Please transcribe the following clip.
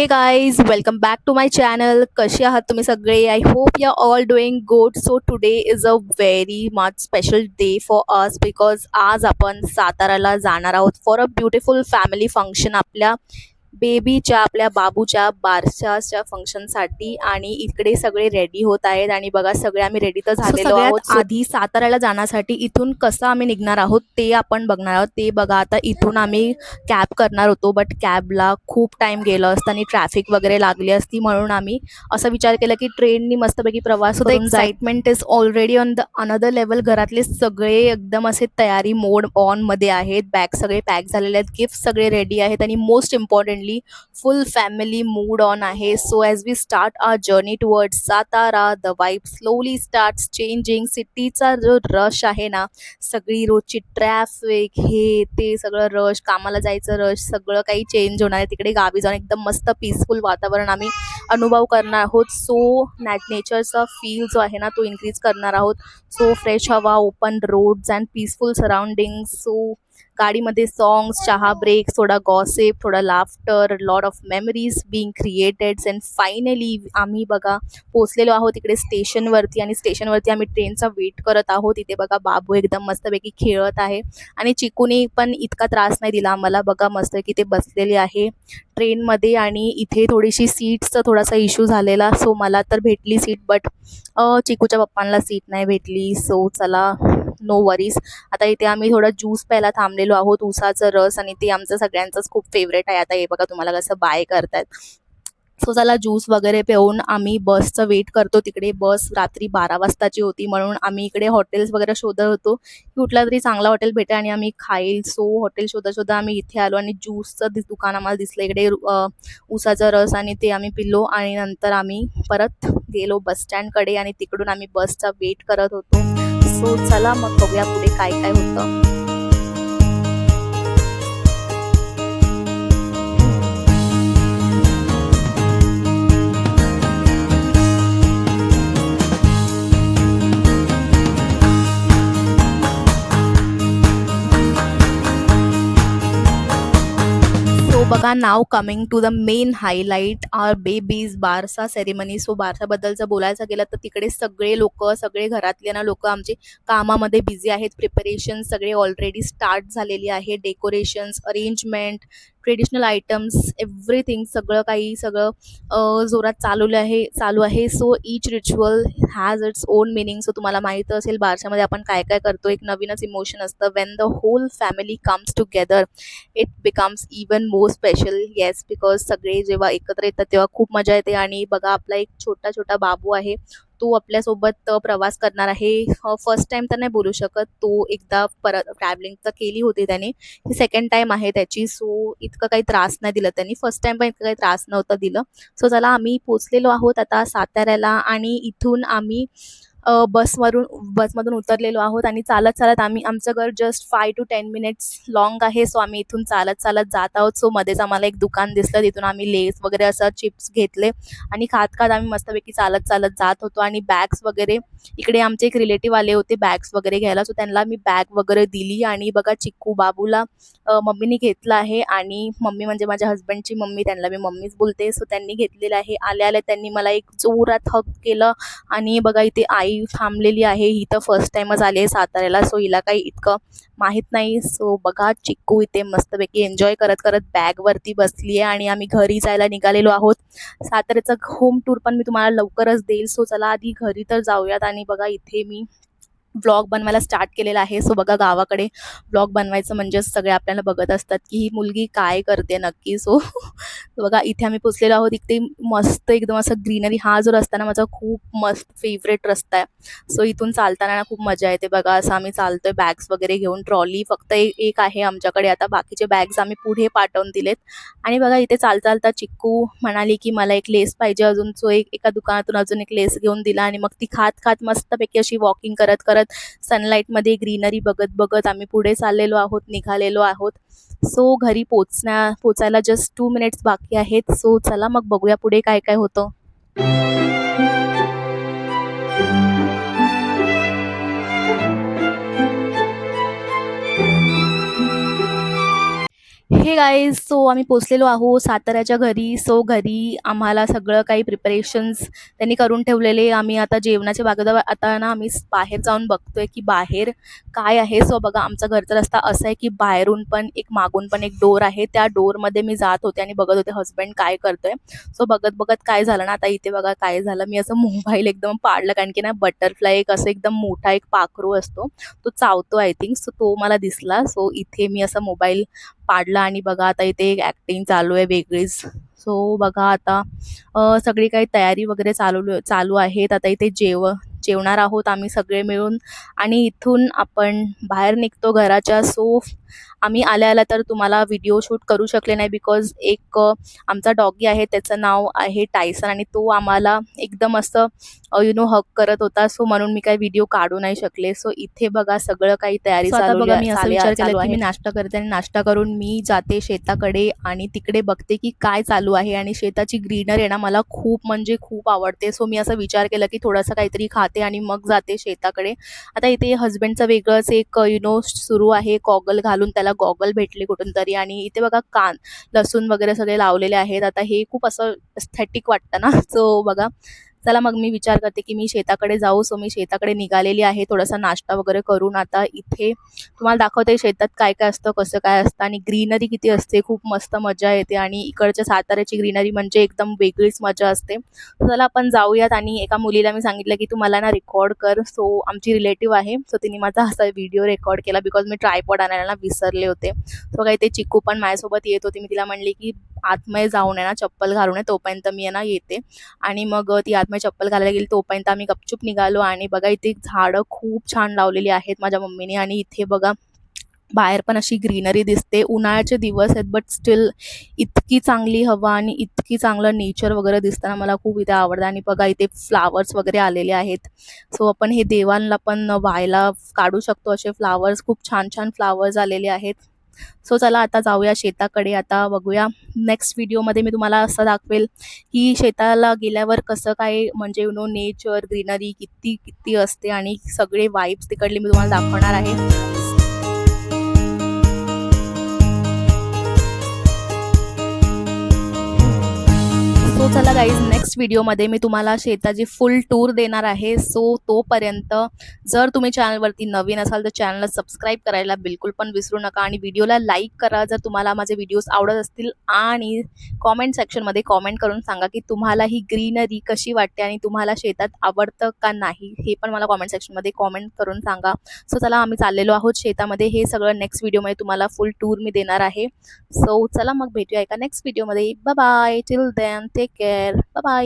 हे guys, welcome back to my channel. कसे आहात तुम्ही सगळे? I hope you are all doing good. So today is a very much special day for us because आज आपण साताराला जाणार आहोत for a beautiful family function आपल्या बेबीच्या, आपल्या बाबूच्या बारशाच्या फंक्शनसाठी. आणि इकडे सगळे रेडी होत आहेत आणि बघा सगळे आम्ही रेडी तर झालेलो आहोत. आधी साताऱ्याला जाण्यासाठी इथून कसं आम्ही निघणार आहोत ते आपण बघणार आहोत. ते बघा, आता इथून आम्ही कॅब करणार होतो, बट कॅबला खूप टाइम गेला असता आणि ट्रॅफिक वगैरे लागली असती, म्हणून आम्ही असा विचार केला की ट्रेननी मस्तपैकी प्रवास करून excitement is already on the another level. घरातले सगळे एकदम असे तयारी मोड ऑन मध्ये आहेत. बॅग सगळे पॅक झालेले आहेत, गिफ्ट सगळे रेडी आहेत आणि most importantly full family mood on आहे. So as we start our journey towards Satara, the vibe slowly starts changing. सिटीचा जो रश आहे ना, सगळी रोजची ट्रॅफिक, हे ते सगळं रश, कामाला जायचं रश, सगळं काही चेंज होणार आहे. तिकडे गावी जाऊन एकदम मस्त पीसफुल वातावरण आम्ही अनुभव करणार आहोत. सो नेचरचा फील जो आहे ना, तो इन्क्रीज करणार आहोत. सो फ्रेश हवा, open roads and peaceful surroundings. So गाडीमध्ये सॉंग्स, चहा ब्रेक, थोडा गॉसिप, थोडा laughter, lot of memories being created. And finally आम्ही बघा पोचलेलो आहोत इकडे स्टेशनवरती. आणि स्टेशनवरती आम्ही ट्रेनचा वेट करत आहोत. इथे बघा बाबू एकदम मस्तपैकी खेळत आहे आणि चिकूने पण इतका त्रास नाही दिला आम्हाला. बघा मस्तपैकी ते बसलेले आहे ट्रेनमध्ये. आणि इथे थोडीशी सीट्सचा थोडासा इश्यू झालेला. सो मला तर भेटली सीट, बट चिकूच्या पप्पांना सीट नाही भेटली. सो चला, नो वरीज. आता इथे आम्ही थोडा ज्यूस प्यायला थांबलेलो आहोत, उसाचं रस, आणि ते आमचं सगळ्यांचंच खूप फेवरेट आहे. आता हे बघा तुम्हाला कसं बाय करतायत. सो चला ज्यूस वगैरे पिऊन आम्ही बसचं वेट करतो. तिकडे बस रात्री 12 वाजताची होती, म्हणून आम्ही इकडे हॉटेल्स वगैरे शोधत होतो की कुठला तरी चांगला हॉटेल भेटेल आणि आम्ही खाईल. सो हॉटेल शोधत आम्ही इथे आलो आणि ज्यूसचं दुकान आम्हाला दिसलं इकडे. उसाचा रस आणि ते आम्ही पिलो आणि नंतर आम्ही परत गेलो बसस्टँडकडे आणि तिकडून आम्ही बसचा वेट करत होतो. सो चला मग बघूया पुढे काय काय होतं. सो बघा, नाव coming to the main highlight, our babies barsa ceremony. So बारसाबद्दलचं बोलायचं गेलं तर तिकडे सगळे लोक, सगळे घरातले ना लोक आमचे कामामध्ये बिझी आहेत. प्रिपरेशन सगळे ऑलरेडी स्टार्ट झालेली आहे. Decorations, arrangement, traditional items, everything, सगळं काही सगळं जोरात चालू आहे. So each ritual has its own meaning. So तुम्हाला माहीत असेल बारशामध्ये आपण काय काय करतो. एक नवीनच इमोशन असतं. When the whole family comes together it becomes even more special. Yes, because सगळे जेव्हा एकत्र येतात तेव्हा खूप मजा येते. आणि बघा आपला एक छोटा बाबू आहे, तो आपल्यासोबत प्रवास करणार आहे. फर्स्ट टाइम तर नाही बोलू शकत, तो एकदा परत ट्रॅव्हलिंग तर केली होती त्याने, ही सेकंड टाइम आहे त्याची. सो इतकं काही त्रास नाही दिला त्यांनी, फर्स्ट टाइम पण इतकं काही त्रास नव्हतं दिलं. सो चला, आम्ही पोचलेलो आहोत आता साताऱ्याला आणि इथून आम्ही बसमधून उतरलेलो आहोत आणि चालत चालत आमचं घर जस्ट 5 to 10 मिनिट्स लॉंग आहे. सो आम्ही इथून चालत जात आहोत. सो मध्येच आम्हाला एक दुकान दिसलं, तिथून आम्ही लेस वगैरे असं चिप्स घेतले आणि खात आम्ही मस्तपैकी चालत जात होतो. आणि बॅग्स वगैरे, इकडे आमचे एक रिलेटिव्ह आले होते बॅग्स वगैरे घ्यायला. सो त्यांना मी बॅग वगैरे दिली. आणि बघा चिक्कू बाबूला मम्मीने घेतलं आहे. आणि मम्मी म्हणजे माझ्या हस्बंडची मम्मी, त्यांना मी मम्मीच बोलते. सो त्यांनी घेतलेलं आहे. आल्या त्यांनी मला एक जोरात हग केलं. आणि बघा इथे आई थांबलेली आहे, ही तर फर्स्ट टाइमच आली आहे साताऱ्याला, सो हिला काही इतकं माहीत नाही. सो बघा चिक्कू इथे मस्तपैकी एन्जॉय करत बॅगवरती बसली आहे. आणि आम्ही घरी जायला निघालेलो आहोत. साताऱ्याचा होम टूर पण मी तुम्हाला लवकरच देईल. सो चला आधी घरी तर जाऊयात. आणि बघा इथे मी व्लॉग बनवायला स्टार्ट केलेला आहे. सो बघा, गावाकडे व्लॉग बनवायचं म्हणजे सगळे आपल्याला बघत असतात की ही मुलगी काय करते नक्की. सो बघा इथे आम्ही पोचलेलो आहोत. इथे मस्त एकदम असं ग्रीनरी, हा जो रस्ता ना माझा खूप मस्त फेवरेट रस्ता आहे. सो इथून चालताना ना खूप मजा येते. बघा असं आम्ही चालतोय बॅग्स वगैरे घेऊन. ट्रॉली फक्त एक आहे आमच्याकडे, आता बाकीचे बॅग्स आम्ही पुढे पाठवून दिलेत. आणि बघा इथे चालता चिक्कू म्हणाली की मला एक लेस पाहिजे अजून. सो एका दुकानातून अजून एक लेस घेऊन दिला. आणि मग ती खात मस्तपैकी अशी वॉकिंग करत सनलाईटमध्ये ग्रीनरी बघत आम्ही पुढे निघालेलो आहोत. सो घरी पोचायला जस्ट 2 मिनिट्स बाकी आहेत. सो चला मग बघूया पुढे काय काय होतं. हे गाईज, सो आम्ही पोचलेलो आहोत साताऱ्याच्या घरी. सो घरी आम्हाला सगळं काही प्रिपरेशन्स त्यांनी करून ठेवलेले. आम्ही आता जेवणाच्या बागेत आता ना आम्ही बाहेर जाऊन बघतोय की बाहेर काय आहे. सो बघा, आमचा घरचा रस्ता असा आहे की बाहेरून पण एक मागून पण एक डोर आहे. त्या डोरमध्ये मी जात होते आणि बघत होते हस्बंड काय करतोय. सो बघत बघत काय झालं ना, आता इथे बघा काय झालं. मी असं मोबाईल एकदम पाडलं, कारण की ना बटरफ्लाय एक असं एकदम मोठा एक पाखरू असतो, तो चावतो आय थिंक. सो तो मला दिसला. सो इथे मी असं मोबाईल पाडला आणि बघा आता इथे एक ॲक्टिंग चालू आहे वेगळीच. सो बघा आता सगळी काही तयारी वगैरे चालू आहेत. आता इथे जेवणार आहोत आम्ही सगळे मिळून आणि इथून आपण बाहेर निघतो घराच्या. सो आम्ही आल्या तर तुम्हाला व्हिडिओ शूट करू शकले नाही, बिकॉज एक आमचा डॉगी आहे, त्याचं नाव आहे टायसन, आणि तो आम्हाला एकदम असं हक करत होता. सो म्हणून मी काही व्हिडिओ काढू नाही शकले. सो इथे बघा सगळं काही तयारी आता बघा, मी असा विचार केला की मी नाश्ता करते आणि नाश्ता करून मी जाते शेताकडे आणि तिकडे बघते की काय चालू आहे. आणि शेताची ग्रीनरी आहे ना मला खूप म्हणजे खूप आवडते. सो मी असा विचार केला की थोडंसं काहीतरी खाते आणि मग जाते शेताकडे. आता इथे हस्बंडचं वेगळंच एक सुरू आहे, गॉगल घालून. त्याला गॉगल भेटले कुठून तरी. आणि इथे बघा लसूण वगैरे सगळे लावलेले आहेत. आता हे खूप असं एस्थेटिक वाटतं ना. सो बघा, चला मग मी विचार करते की मी शेताकडे जाऊ. सो मी शेताकडे निघालेली आहे थोडासा नाश्ता वगैरे करून. आता इथे तुम्हाला दाखवते शेतात काय काय असतं, कसं काय असतं आणि ग्रीनरी किती असते. खूप मस्त मजा येते आणि इकडच्या साताऱ्याची ग्रीनरी म्हणजे एकदम वेगळीच मजा असते. चला आपण जाऊयात. आणि एका मुलीला मी सांगितलं की तू मला ना रेकॉर्ड कर. सो आमची रिलेटिव्ह आहे, सो तिने माझा असा व्हिडिओ रेकॉर्ड केला, बिकॉज मी ट्रायपॉड आणायला ना विसरले होते. सो काही ते चिक्कू पण माझ्यासोबत येत होती. मी तिला म्हणली की आतमध्ये जाऊन आहे ना चप्पल घालून आहे, तोपर्यंत मी आहे ना येते. आणि मग ती आतमध्ये चप्पल घालायला गेली, तोपर्यंत आम्ही गपचूप निघालो. आणि बघा इथे झाडं खूप छान लावलेली आहेत माझ्या मम्मीने. आणि इथे बघा बाहेर पण अशी ग्रीनरी दिसते. उन्हाळ्याचे दिवस आहेत, बट स्टील इतकी चांगली हवा आणि इतकी चांगलं नेचर वगैरे दिसताना मला खूप इथे आवडतं. आणि बघा इथे फ्लावर्स वगैरे आलेले आहेत. सो आपण हे देवांना पण व्हायला काढू शकतो असे फ्लावर्स. खूप छान छान फ्लावर्स आलेले आहेत. सो चला आता जाऊया शेताकडे. आता बघूया नेक्स्ट व्हिडिओमध्ये मी तुम्हाला असं दाखवेल की शेताला गेल्यावर कसं काय म्हणजे नेचर ग्रीनरी किती किती असते आणि सगळे वाईब्स तिकडले मी तुम्हाला दाखवणार आहे. सो चला गाईज, नेक्स्ट व्हिडिओमध्ये मी तुम्हाला शेताची फुल टूर देणार आहे. सो तोपर्यंत जर तुम्ही चॅनलवरती नवीन असाल तर चॅनलला सबस्क्राईब करायला बिलकुल पण विसरू नका. आणि व्हिडिओला लाईक करा जर तुम्हाला माझे व्हिडिओज आवडत असतील. आणि कॉमेंट सेक्शनमध्ये कॉमेंट करून सांगा की तुम्हाला ही ग्रीनरी कशी वाटते आणि तुम्हाला शेतात आवडतं का नाही, हे पण मला कॉमेंट सेक्शनमध्ये कॉमेंट करून सांगा. सो चला आम्ही चाललेलो आहोत शेतामध्ये. हे सगळं नेक्स्ट व्हिडिओमध्ये तुम्हाला फुल टूर मी देणार आहे. सो चला मग भेटूया एका नेक्स्ट व्हिडिओमध्ये. Bye bye. Till then take care. Bye bye.